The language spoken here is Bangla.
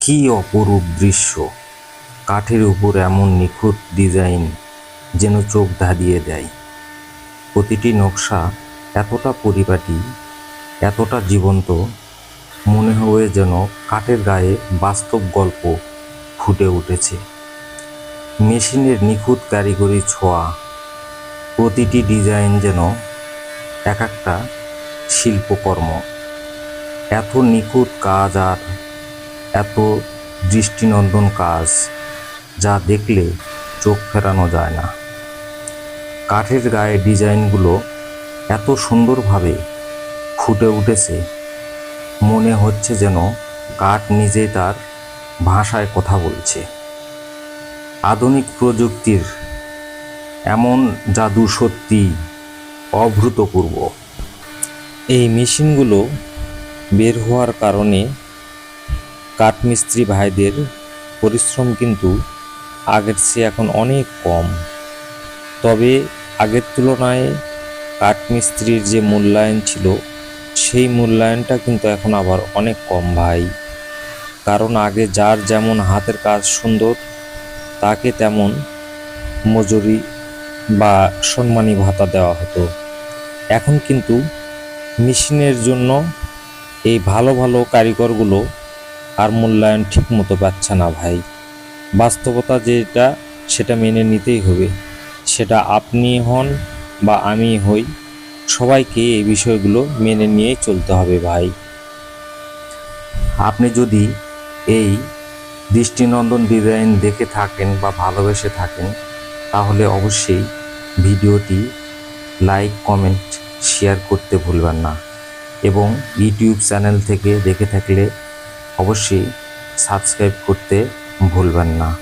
কি অপরূপ দৃশ্য! কাঠের উপর এমন নিখুঁত ডিজাইন যেন চোখ ধাঁধিয়ে দেয়। প্রতিটি নকশা এতটা পরিপাটি, এতটা জীবন্ত, মনে হয় যেন কাঠের গায়ে বাস্তব গল্প ফুটে উঠেছে। মেশিনের নিখুঁত কারিগরি ছোঁয়া, প্রতিটি ডিজাইন যেন এক একটা শিল্পকর্ম। এত নিখুঁত কাজ আর এত দৃষ্টিনন্দন কাজ, যা দেখলে চোখ ফেরানো যায় না। কাঠের গায়ে ডিজাইনগুলো এত সুন্দরভাবে ফুটে উঠেছে, মনে হচ্ছে যেন কাঠ নিজেই তার ভাষায় কথা বলছে। আধুনিক প্রযুক্তির এমন জাদু সত্যি অভূতপূর্ব। এই মেশিনগুলো বের হওয়ার কারণে কাঠমিস্ত্রি ভাইদের পরিশ্রম কিন্তু আগের চেয়ে এখন অনেক কম। তবে আগের তুলনায় কাঠমিস্ত্রির যে মূল্যায়ন ছিল, সেই মূল্যায়নটা কিন্তু এখন আবার অনেক কম ভাই। কারণ আগে যার যেমন হাতের কাজ সুন্দর, তাকে তেমন মজুরি বা সম্মানী ভাতা দেওয়া হতো। এখন কিন্তু মেশিনের জন্য এই ভালো ভালো কারিগরগুলো আর মূল্যায়ন ঠিক মতো পাচ্ছে না ভাই। বাস্তবতা যেটা, সেটা মেনে নিতেই হবে। সেটা আপনি হন বা আমি হই, সবাইকে এই বিষয়গুলো মেনে নিয়েই চলতে হবে ভাই। আপনি যদি এই দৃষ্টিনন্দন ডিজাইন দেখে থাকেন বা ভালোবেসে থাকেন, তাহলে অবশ্যই ভিডিওটি লাইক, কমেন্ট, শেয়ার করতে ভুলবেন না। এবং ইউটিউব চ্যানেল থেকে দেখে থাকলে অবশ্যই সাবস্ক্রাইব করতে ভুলবেন না।